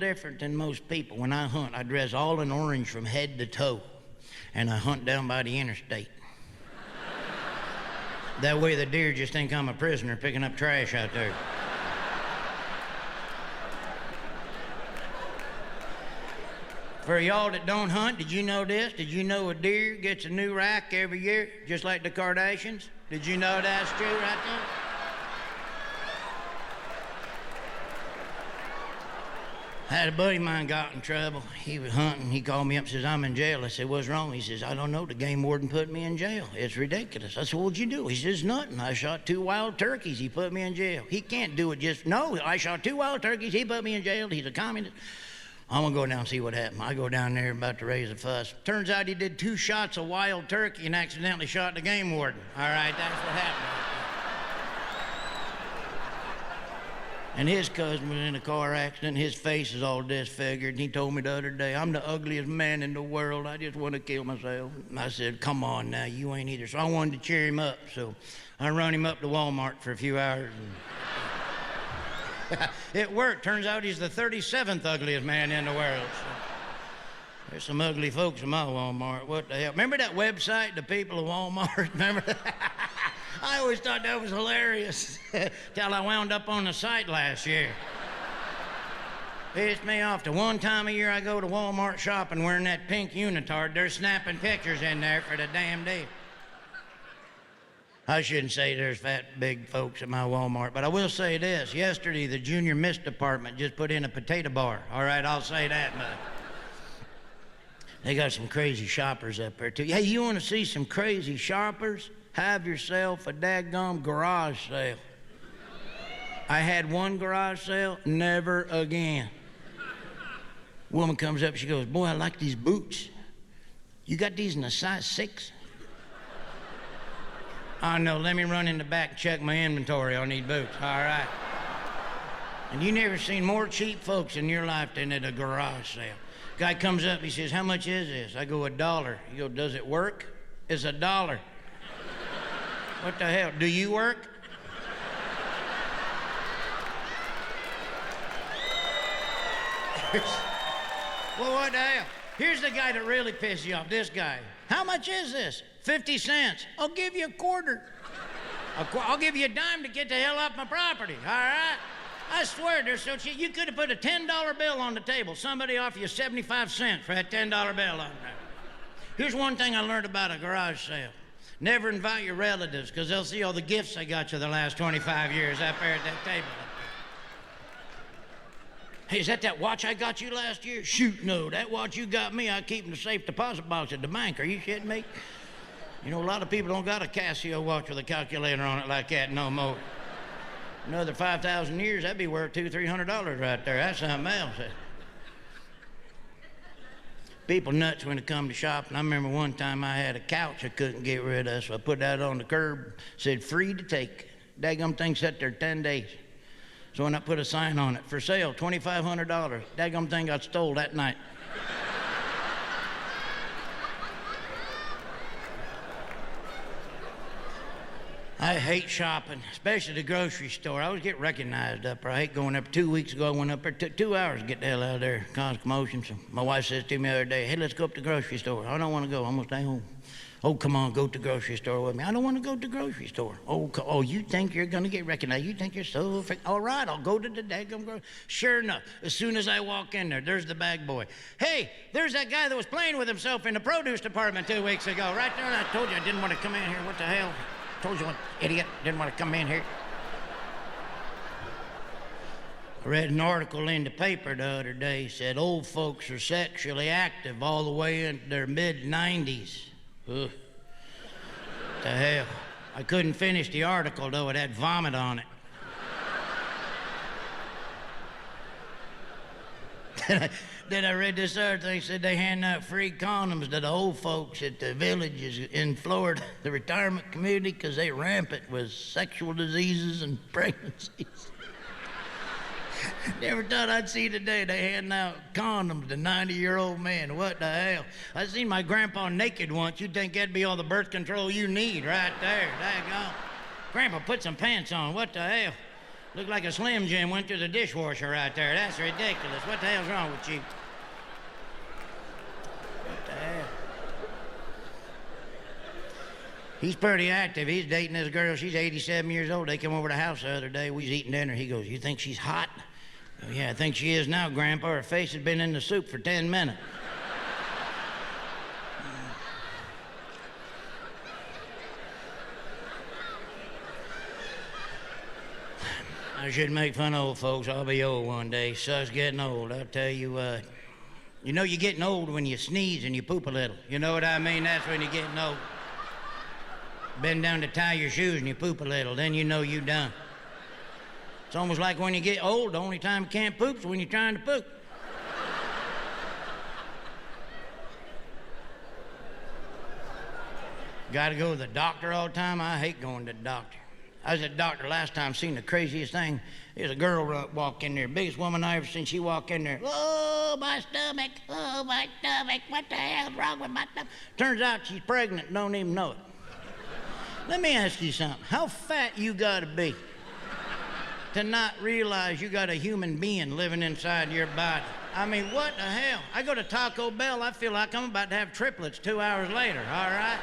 different than most people. When I hunt, I dress all in orange from head to toe, and I hunt down by the interstate. That way the deer just think I'm a prisoner picking up trash out there. For y'all that don't hunt, did you know this? Did you know a deer gets a new rack every year, just like the Kardashians? Did you know that's true right there? I had a buddy of mine got in trouble. He was hunting. He called me up and says, I'm in jail. I said, what's wrong? He says, I don't know. The game warden put me in jail. It's ridiculous. I said, what'd you do? He says, nothing. I shot 2 wild turkeys. He put me in jail. He can't do it just, no, I shot 2 wild turkeys. He put me in jail. He's a communist. I'm gonna go down and see what happened. I go down there about to raise a fuss. Turns out he did 2 shots of wild turkey and accidentally shot the game warden. All right, that's what happened. And his cousin was in a car accident. His face is all disfigured. And he told me the other day, I'm the ugliest man in the world. I just want to kill myself. And I said, come on now, you ain't either. So I wanted to cheer him up. So I run him up to Walmart for a few hours. And it worked. Turns out he's the 37th ugliest man in the world. So there's some ugly folks in my Walmart. What the hell? Remember that website, the people of Walmart? Remember that? I always thought that was hilarious till I wound up on the site last year. Pissed me off. The one time a year I go to Walmart shopping wearing that pink Unitard, they're snapping pictures in there for the damn deal. I shouldn't say there's fat, big folks at my Walmart, but I will say this. Yesterday, the junior miss department just put in a potato bar. All right, I'll say that much. They got some crazy shoppers up there, too. Hey, you want to see some crazy shoppers? Have yourself a daggum garage sale. I had one garage sale, never again. Woman comes up, she goes, boy, I like these boots. You got these in a size 6? Oh, no, let me run in the back and check my inventory on these boots. All right. And you never seen more cheap folks in your life than at a garage sale. Guy comes up, he says, how much is this? I go, $1. He goes, does it work? It's $1. What the hell? Do you work? Well, what the hell? Here's the guy that really pisses you off, this guy. How much is this? 50 cents. I'll give you a quarter. I'll give you a dime to get the hell off my property, all right? I swear, they're so cheap. You could have put a $10 bill on the table. Somebody offer you 75 cents for that $10 bill on there. Here's one thing I learned about a garage sale. Never invite your relatives, because they'll see all the gifts they got you the last 25 years up there at that table. Hey, is that watch I got you last year? Shoot, no. That watch you got me, I keep in the safe deposit box at the bank. Are you shitting me? You know, a lot of people don't got a Casio watch with a calculator on it like that no more. Another 5,000 years, that'd be worth $200-300 right there. That's something else. People nuts when it come to shopping. I remember one time I had a couch I couldn't get rid of, so I put that on the curb, said free to take. Daggum thing sat there 10 days. So when I put a sign on it, for sale, $2,500. Daggum thing got stole that night. I hate shopping, especially the grocery store. I always get recognized up there. I hate going up. 2 weeks ago, I went up there. Took 2 hours to get the hell out of there. Caused commotion. So my wife says to me the other day, hey, let's go up to the grocery store. I don't want to go. I'm going to stay home. Oh, come on, go to the grocery store with me. I don't want to go to the grocery store. Oh, you think you're going to get recognized? You think you're so all right, I'll go to the daggum grocery. Sure enough, as soon as I walk in there's the bag boy. Hey, there's that guy that was playing with himself in the produce department 2 weeks ago. Right there, I told you I didn't want to come in here. What the hell? Told you, idiot, didn't want to come in here. I read an article in the paper the other day, said old folks are sexually active all the way into their mid-90s. Ugh. The hell. I couldn't finish the article, though. It had vomit on it. Then I read this other thing, said they hand out free condoms to the old folks at the villages in Florida, the retirement community, because they rampant with sexual diseases and pregnancies. Never thought I'd see today they handing out condoms to 90-year-old men. What the hell? I seen my grandpa naked once. You'd think that'd be all the birth control you need right there. Daggone. Grandpa, put some pants on. What the hell? Looked like a Slim Jim went through the dishwasher right there. That's ridiculous. What the hell's wrong with you? What the hell? He's pretty active. He's dating this girl. She's 87 years old. They came over to the house the other day. We was eating dinner. He goes, "You think she's hot?" Oh, "Yeah, I think she is now, Grandpa. Her face has been in the soup for 10 minutes. I shouldn't make fun of old folks. I'll be old one day. Sucks getting old. I'll tell you what. You know you're getting old when you sneeze and you poop a little. You know what I mean? That's when you're getting old. Bend down to tie your shoes and you poop a little. Then you know you're done. It's almost like when you get old, the only time you can't poop is when you're trying to poop. Gotta go to the doctor all the time. I hate going to the doctor. I was at the doctor last time, seen the craziest thing. There's a girl walk in there, biggest woman I ever seen. She walk in there, "Oh, my stomach, oh, my stomach, what the hell's wrong with my stomach?" Turns out she's pregnant and don't even know it. Let me ask you something. How fat you gotta be to not realize you got a human being living inside your body? I mean, what the hell? I go to Taco Bell, I feel like I'm about to have triplets 2 hours later, all right?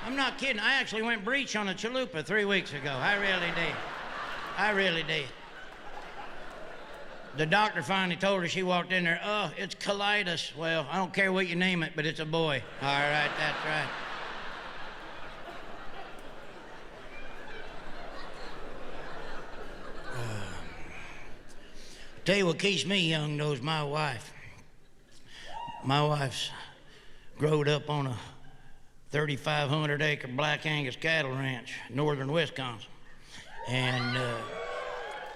I'm not kidding. I actually went breech on a chalupa 3 weeks ago. I really did. I really did. The doctor finally told her, she walked in there, "Oh, it's colitis." Well, I don't care what you name it, but it's a boy. All right, that's right. Tell you what keeps me young, though, is my wife. My wife's growed up on a 3,500-acre Black Angus cattle ranch, northern Wisconsin. And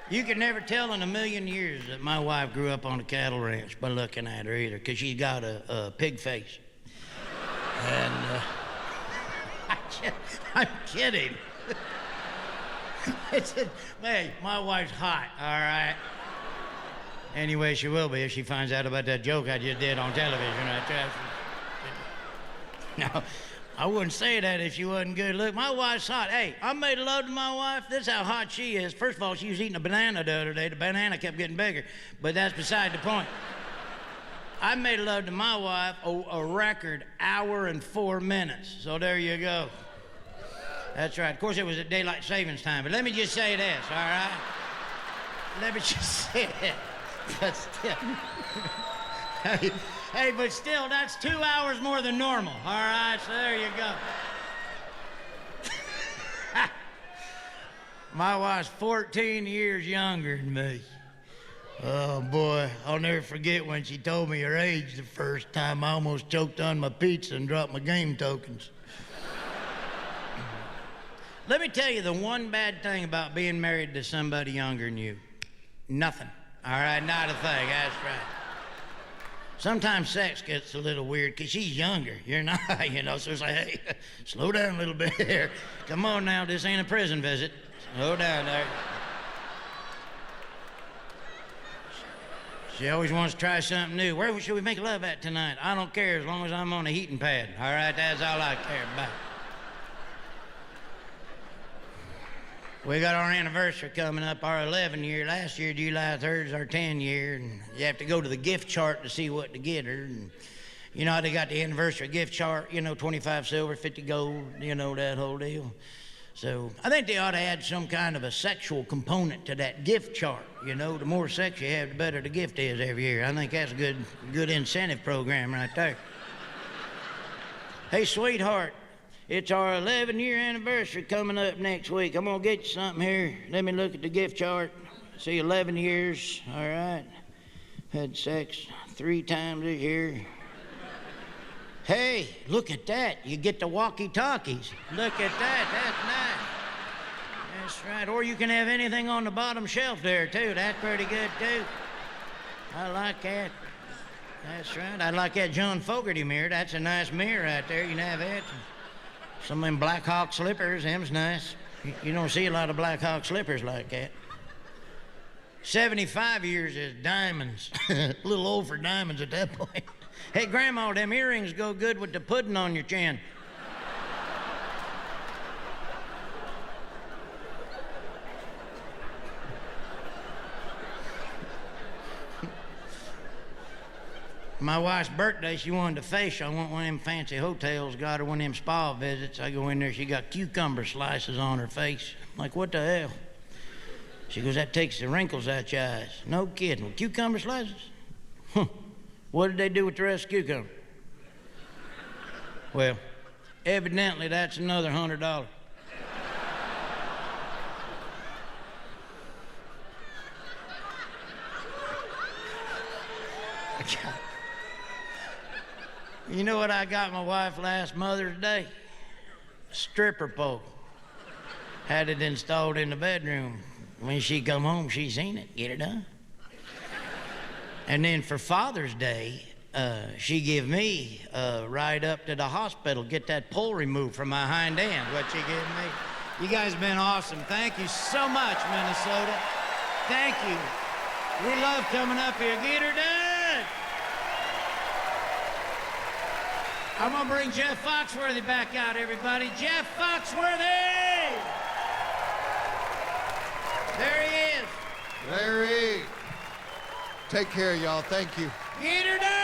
you could never tell in a million years that my wife grew up on a cattle ranch by looking at her either, because she's got a pig face. And I'm kidding. Hey, my wife's hot, all right? Anyway, she will be if she finds out about that joke I just did on television. Now, I wouldn't say that if she wasn't good. Look, my wife's hot. Hey, I made love to my wife. This is how hot she is. First of all, she was eating a banana the other day. The banana kept getting bigger, but that's beside the point. I made love to my wife a record hour and 4 minutes. So there you go. That's right. Of course, it was at daylight savings time, but let me just say this, all right? Let me just say this. But still, hey, but still, that's 2 hours more than normal. All right, so there you go. My wife's 14 years younger than me. Oh, boy, I'll never forget when she told me her age the first time. I almost choked on my pizza and dropped my game tokens. Let me tell you the one bad thing about being married to somebody younger than you. Nothing. All right, not a thing, that's right. Sometimes sex gets a little weird because she's younger. You're not, so it's like, hey, slow down a little bit here. Come on now, this ain't a prison visit. Slow down there. She always wants to try something new. Where should we make love at tonight? I don't care as long as I'm on a heating pad. All right, that's all I care about. We got our anniversary coming up, our 11 year. Last year, July 3rd, is our 10 year, and you have to go to the gift chart to see what to get her. And you know how they got the anniversary gift chart, 25 silver, 50 gold, that whole deal. So I think they ought to add some kind of a sexual component to that gift chart. The more sex you have, the better the gift is every year. I think that's a good incentive program right there. Hey, sweetheart. It's our 11-year anniversary coming up next week. I'm gonna get you something here. Let me look at the gift chart. See, 11 years, all right. Had sex 3 times this year. Hey, look at that. You get the walkie-talkies. Look at that, that's nice. That's right, or you can have anything on the bottom shelf there, too. That's pretty good, too. I like that. That's right, I like that John Fogerty mirror. That's a nice mirror right there. You can have that. Some of them Black Hawk slippers, them's nice. You don't see a lot of Black Hawk slippers like that. 75 years is diamonds. A little old for diamonds at that point. Hey, Grandma, them earrings go good with the pudding on your chin. My wife's birthday, she wanted a facial. I went one of them fancy hotels, got her one of them spa visits. I go in there, she got cucumber slices on her face. I'm like, what the hell? She goes, that takes the wrinkles out your eyes. No kidding. Well, cucumber slices? Huh. What did they do with the rest of the cucumber? Well, evidently that's another $100. You know what I got my wife last Mother's Day? A stripper pole. Had it installed in the bedroom. When she come home, she seen it. Get it done. And then for Father's Day, she give me a ride up to the hospital, get that pole removed from my hind end, what she gave me. You guys have been awesome. Thank you so much, Minnesota. Thank you. We love coming up here. Get her done. I'm gonna bring Jeff Foxworthy back out, everybody. Jeff Foxworthy! There he is. Larry. Take care, y'all. Thank you. Get her done!